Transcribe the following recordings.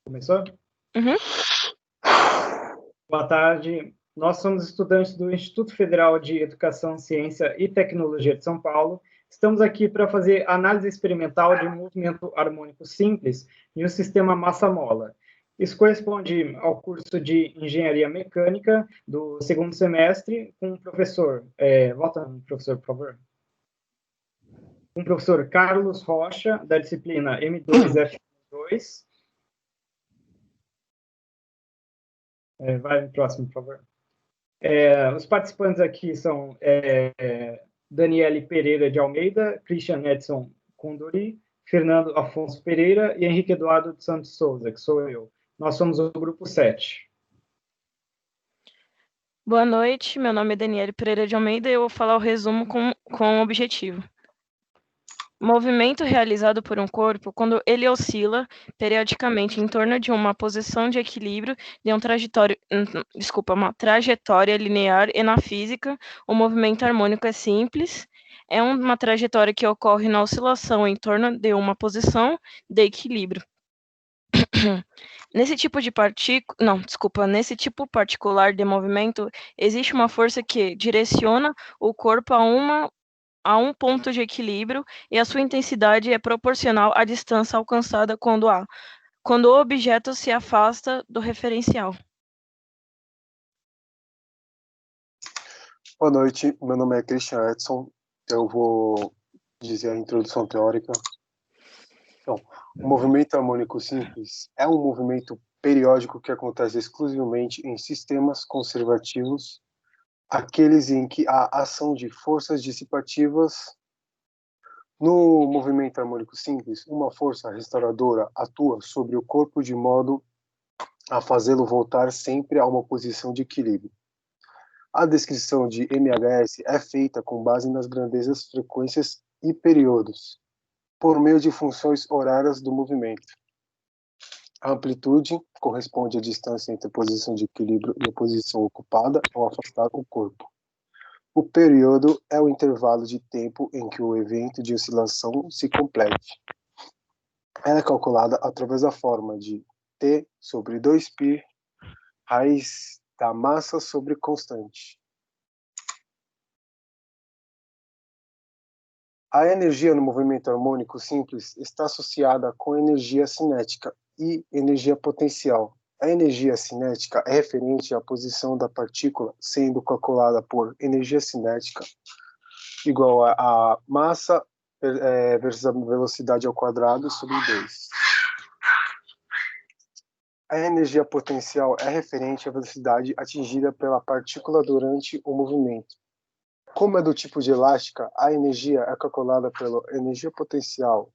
Começou? Uhum. Boa tarde. Nós somos estudantes do Instituto Federal de Educação, Ciência e Tecnologia de São Paulo. Estamos aqui para fazer análise experimental de um movimento harmônico simples em um sistema massa-mola. Isso corresponde ao curso de Engenharia Mecânica do segundo semestre com o professor... volta, professor, por favor. Com o professor Carlos Rocha, da disciplina M2F2. Vai no próximo, por favor. Os participantes aqui são Daniele Pereira de Almeida, Christian Edson Condori, Fernando Afonso Pereira e Henrique Eduardo de Santos Souza, que sou eu. Nós somos o grupo 7. Boa noite, meu nome é Daniele Pereira de Almeida e eu vou falar o resumo com o objetivo. Movimento realizado por um corpo quando ele oscila periodicamente em torno de uma posição de equilíbrio de uma trajetória linear e na física, o movimento harmônico é simples, é uma trajetória que ocorre na oscilação em torno de uma posição de equilíbrio. Nesse tipo particular de movimento, existe uma força que direciona o corpo a um ponto de equilíbrio e a sua intensidade é proporcional à distância alcançada quando o objeto se afasta do referencial. Boa noite, meu nome é Christian Edson. Eu vou dizer a introdução teórica. Então, o movimento harmônico simples é um movimento periódico que acontece exclusivamente em sistemas conservativos, aqueles em que há ação de forças dissipativas. No movimento harmônico simples, uma força restauradora atua sobre o corpo de modo a fazê-lo voltar sempre a uma posição de equilíbrio. A descrição de MHS é feita com base nas grandezas, frequências e períodos, por meio de funções horárias do movimento. A amplitude corresponde à distância entre a posição de equilíbrio e a posição ocupada ao afastar o corpo. O período é o intervalo de tempo em que o evento de oscilação se complete. Ela é calculada através da forma de T sobre 2π, raiz da massa sobre constante. A energia no movimento harmônico simples está associada com energia cinética e energia potencial. A energia cinética é referente à posição da partícula, sendo calculada por energia cinética igual a massa versus a velocidade ao quadrado sobre 2. A energia potencial é referente à velocidade atingida pela partícula durante o movimento. Como é do tipo de elástica, a energia é calculada pela energia potencial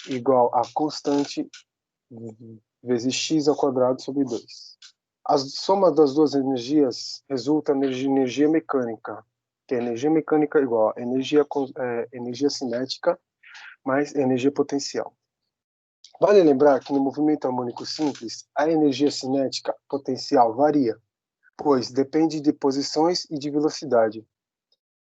igual a constante vezes x ao quadrado sobre 2. A soma das duas energias resulta na energia mecânica, que é energia mecânica igual a energia cinética mais energia potencial. Vale lembrar que no movimento harmônico simples, a energia cinética potencial varia, pois depende de posições e de velocidade.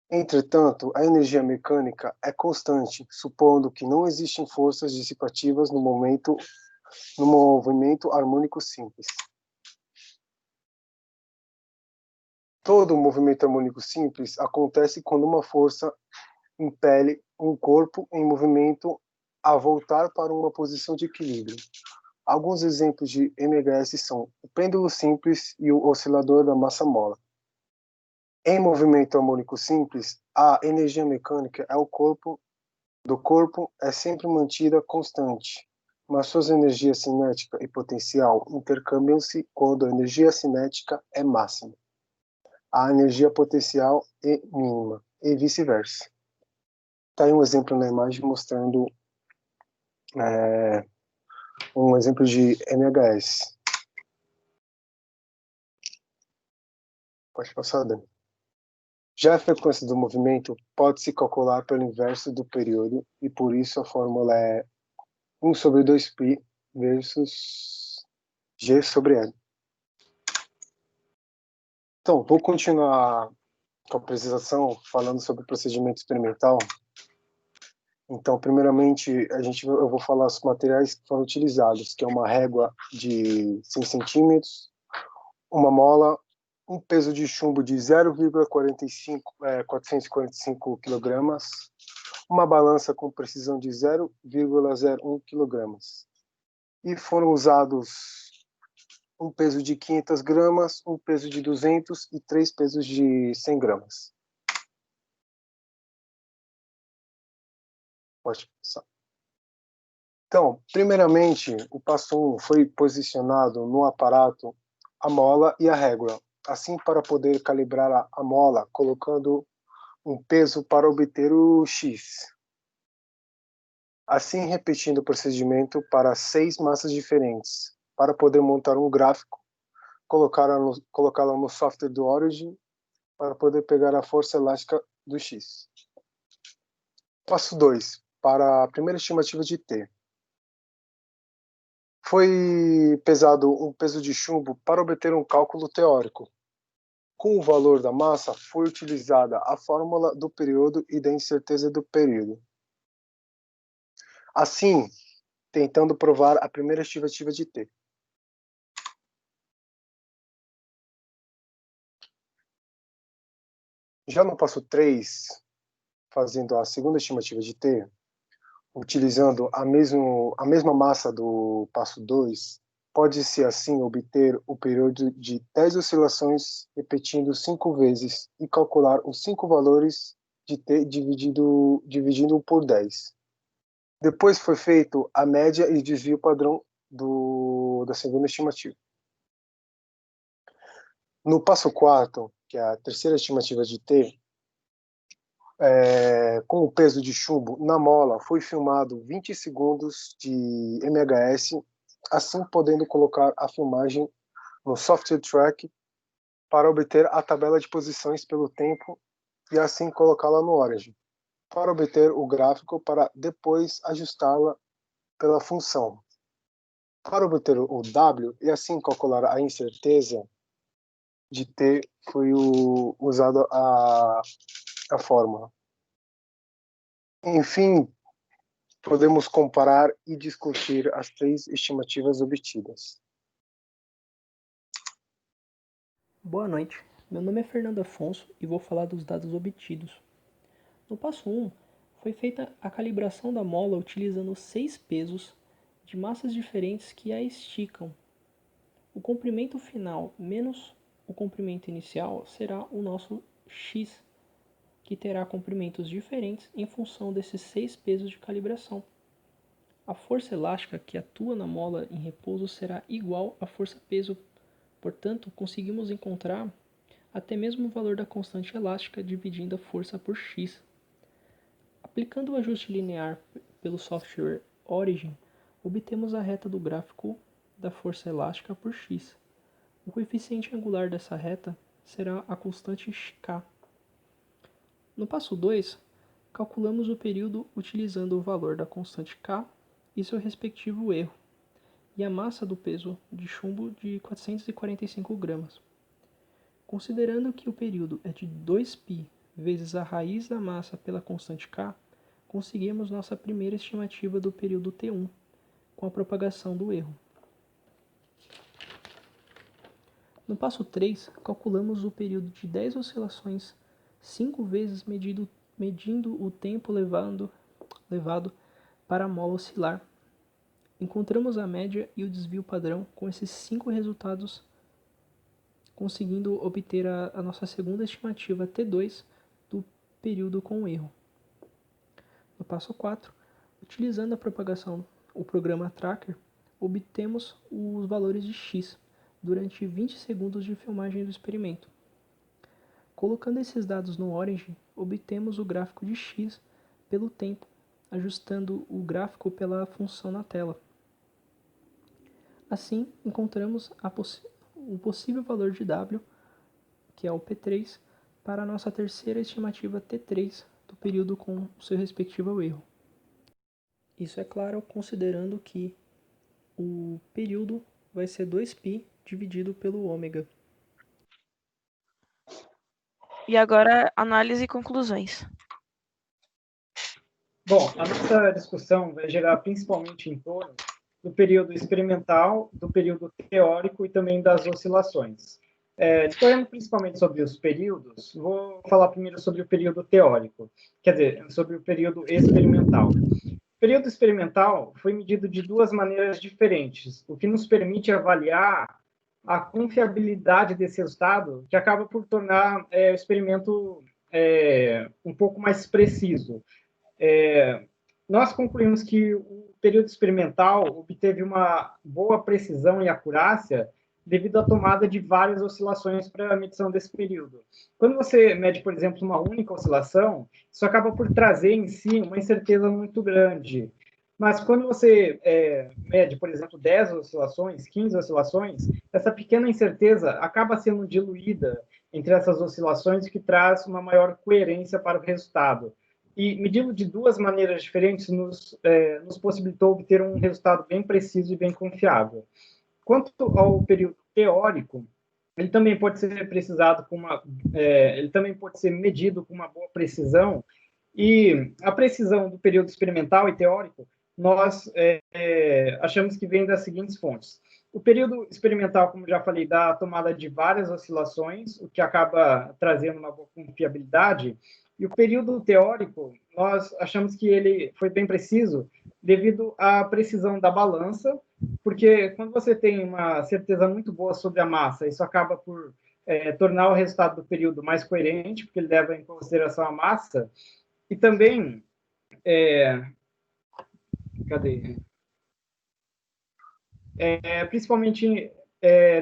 Entretanto, a energia mecânica é constante, supondo que não existem forças dissipativas no movimento harmônico simples. Todo movimento harmônico simples acontece quando uma força impele um corpo em movimento a voltar para uma posição de equilíbrio. Alguns exemplos de MHS são o pêndulo simples e o oscilador da massa-mola. Em movimento harmônico simples, a energia mecânica do corpo é sempre mantida constante, mas suas energias cinética e potencial intercambiam-se quando a energia cinética é máxima. A energia potencial é mínima, e vice-versa. Está aí um exemplo na imagem mostrando um exemplo de MHS. Pode passar, Dani. Já a frequência do movimento pode se calcular pelo inverso do período, e por isso a fórmula é 1 sobre 2π versus G sobre L. Então, vou continuar com a apresentação falando sobre o procedimento experimental. Então, primeiramente, eu vou falar os materiais que foram utilizados, que é uma régua de 100 centímetros, uma mola, um peso de chumbo de 0,445 kg, uma balança com precisão de 0,01 kg. E foram usados um peso de 500 gramas, um peso de 200 e 3 pesos de 100 gramas. Pode passar. Então, primeiramente, o passo 1 foi posicionado no aparato a mola e a régua, assim para poder calibrar a mola, colocando um peso para obter o X. Assim, repetindo o procedimento para 6 massas diferentes, para poder montar um gráfico, colocá-la no software do Origin, para poder pegar a força elástica do X. Passo 2, para a primeira estimativa de T. Foi pesado um peso de chumbo para obter um cálculo teórico. Com o valor da massa, foi utilizada a fórmula do período e da incerteza do período. Assim, tentando provar a primeira estimativa de T. Já no passo 3, fazendo a segunda estimativa de T, utilizando a mesma massa do passo 2, pode-se assim obter o período de 10 oscilações repetindo 5 vezes e calcular os 5 valores de T dividindo por 10. Depois foi feito a média e desvio padrão da segunda estimativa. No passo 4, que é a terceira estimativa de T, com o peso de chumbo na mola, foi filmado 20 segundos de MHS, assim podendo colocar a filmagem no software track para obter a tabela de posições pelo tempo e assim colocá-la no Origin, para obter o gráfico para depois ajustá-la pela função. Para obter o W e assim calcular a incerteza de T, foi usada a fórmula. Enfim, podemos comparar e discutir as 3 estimativas obtidas. Boa noite, meu nome é Fernando Afonso e vou falar dos dados obtidos. No passo 1, foi feita a calibração da mola utilizando 6 pesos de massas diferentes que a esticam. O comprimento final menos o comprimento inicial será o nosso X, que terá comprimentos diferentes em função desses 6 pesos de calibração. A força elástica que atua na mola em repouso será igual à força-peso, portanto, conseguimos encontrar até mesmo o valor da constante elástica dividindo a força por x. Aplicando o ajuste linear pelo software Origin, obtemos a reta do gráfico da força elástica por x. O coeficiente angular dessa reta será a constante k. No passo 2, calculamos o período utilizando o valor da constante k e seu respectivo erro, e a massa do peso de chumbo de 445 gramas. Considerando que o período é de 2π vezes a raiz da massa pela constante k, conseguimos nossa primeira estimativa do período T1, com a propagação do erro. No passo 3, calculamos o período de 10 oscilações 5 vezes medindo o tempo levado para a mola oscilar. Encontramos a média e o desvio padrão com esses 5 resultados, conseguindo obter a nossa segunda estimativa T2 do período com erro. No passo 4, utilizando a propagação, o programa Tracker, obtemos os valores de x durante 20 segundos de filmagem do experimento. Colocando esses dados no Origin, obtemos o gráfico de x pelo tempo, ajustando o gráfico pela função na tela. Assim, encontramos o possível valor de W, que é o P3, para a nossa terceira estimativa T3 do período com o seu respectivo erro. Isso é claro considerando que o período vai ser 2π dividido pelo ômega. E agora, análise e conclusões. Bom, a nossa discussão vai girar principalmente em torno do período experimental, do período teórico e também das oscilações. Discorrendo principalmente sobre os períodos, vou falar primeiro sobre o período teórico, quer dizer, sobre o período experimental. O período experimental foi medido de duas maneiras diferentes, o que nos permite avaliar a confiabilidade desse resultado, que acaba por tornar o experimento um pouco mais preciso. Nós concluímos que o período experimental obteve uma boa precisão e acurácia devido à tomada de várias oscilações para a medição desse período. Quando você mede, por exemplo, uma única oscilação, isso acaba por trazer em si uma incerteza muito grande. Mas quando você mede, por exemplo, 10 oscilações, 15 oscilações, essa pequena incerteza acaba sendo diluída entre essas oscilações, o que traz uma maior coerência para o resultado. E medindo de duas maneiras diferentes nos possibilitou obter um resultado bem preciso e bem confiável. Quanto ao período teórico, ele também pode ser precisado ele também pode ser medido com uma boa precisão. E a precisão do período experimental e teórico nós achamos que vem das seguintes fontes. O período experimental, como já falei, dá a tomada de várias oscilações, o que acaba trazendo uma boa confiabilidade. E o período teórico, nós achamos que ele foi bem preciso devido à precisão da balança, porque quando você tem uma certeza muito boa sobre a massa, isso acaba por tornar o resultado do período mais coerente, porque ele leva em consideração a massa, e também principalmente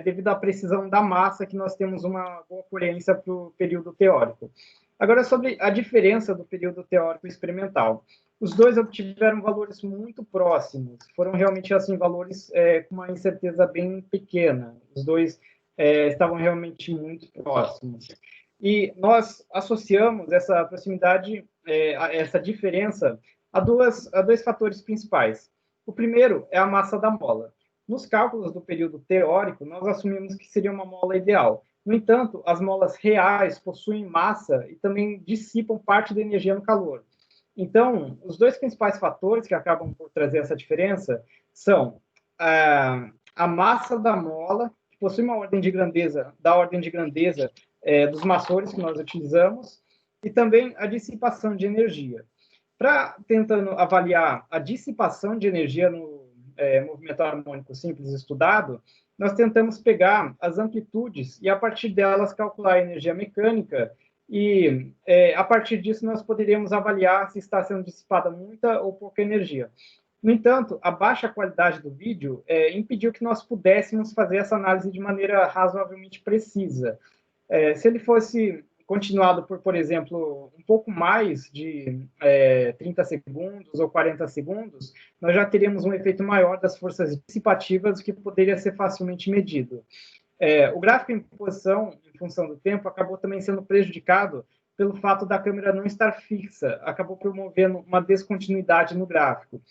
devido à precisão da massa, que nós temos uma boa coerência para o período teórico. Agora, sobre a diferença do período teórico e experimental. Os dois obtiveram valores muito próximos, foram realmente assim valores com uma incerteza bem pequena. Os dois estavam realmente muito próximos. E nós associamos essa proximidade, essa diferença, a dois fatores principais. O primeiro é a massa da mola. Nos cálculos do período teórico, nós assumimos que seria uma mola ideal. No entanto, as molas reais possuem massa e também dissipam parte da energia no calor. Então, os dois principais fatores que acabam por trazer essa diferença são a massa da mola, que possui uma ordem de grandeza, dos maçores que nós utilizamos, e também a dissipação de energia. Para tentando avaliar a dissipação de energia no movimento harmônico simples estudado, nós tentamos pegar as amplitudes e, a partir delas, calcular a energia mecânica e, a partir disso, nós poderíamos avaliar se está sendo dissipada muita ou pouca energia. No entanto, a baixa qualidade do vídeo impediu que nós pudéssemos fazer essa análise de maneira razoavelmente precisa. Se ele fosse continuado por exemplo, um pouco mais de 30 segundos ou 40 segundos, nós já teríamos um efeito maior das forças dissipativas que poderia ser facilmente medido. O gráfico em posição, em função do tempo, acabou também sendo prejudicado pelo fato da câmera não estar fixa, acabou promovendo uma descontinuidade no gráfico.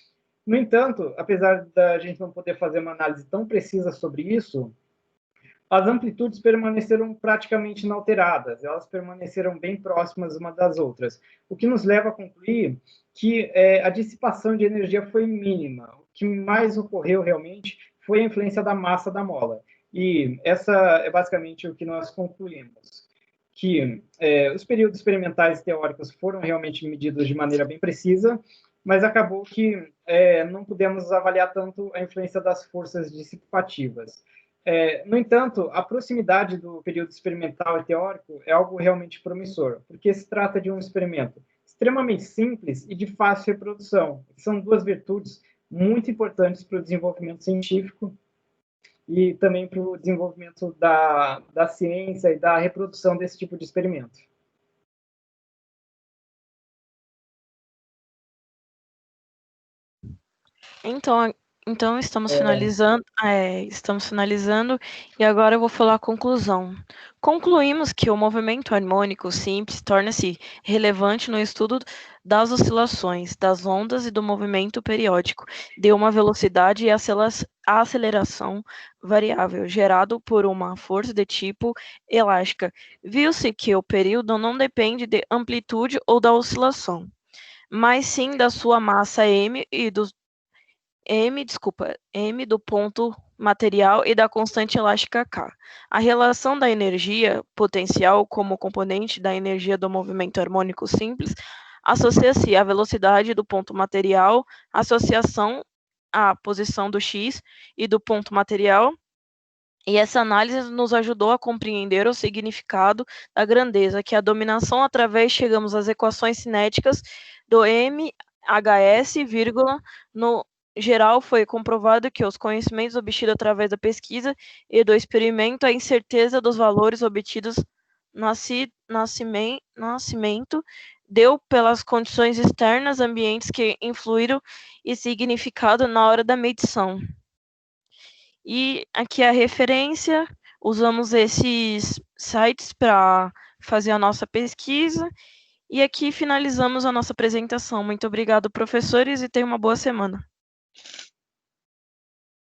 No entanto, apesar da gente não poder fazer uma análise tão precisa sobre isso, as amplitudes permaneceram praticamente inalteradas, elas permaneceram bem próximas umas das outras, o que nos leva a concluir que a dissipação de energia foi mínima. O que mais ocorreu realmente foi a influência da massa da mola. E essa é basicamente o que nós concluímos, que os períodos experimentais e teóricos foram realmente medidos de maneira bem precisa, mas acabou que não pudemos avaliar tanto a influência das forças dissipativas. No entanto, a proximidade do período experimental e teórico é algo realmente promissor, porque se trata de um experimento extremamente simples e de fácil reprodução. São duas virtudes muito importantes para o desenvolvimento científico e também para o desenvolvimento da ciência e da reprodução desse tipo de experimento. Então estamos finalizando, e agora eu vou falar a conclusão. Concluímos que o movimento harmônico simples torna-se relevante no estudo das oscilações, das ondas e do movimento periódico de uma velocidade e aceleração variável, gerado por uma força de tipo elástica. Viu-se que o período não depende de amplitude ou da oscilação, mas sim da sua massa m do ponto material e da constante elástica K. A relação da energia potencial como componente da energia do movimento harmônico simples associa-se à velocidade do ponto material, associação à posição do x e do ponto material, e essa análise nos ajudou a compreender o significado da grandeza, que é a dominação através chegamos às equações cinéticas do MHS, no geral foi comprovado que os conhecimentos obtidos através da pesquisa e do experimento, a incerteza dos valores obtidos nascimento deu pelas condições externas ambientes que influíram e significado na hora da medição. E aqui a referência, usamos esses sites para fazer a nossa pesquisa. E aqui finalizamos a nossa apresentação. Muito obrigado, professores, e tenham uma boa semana.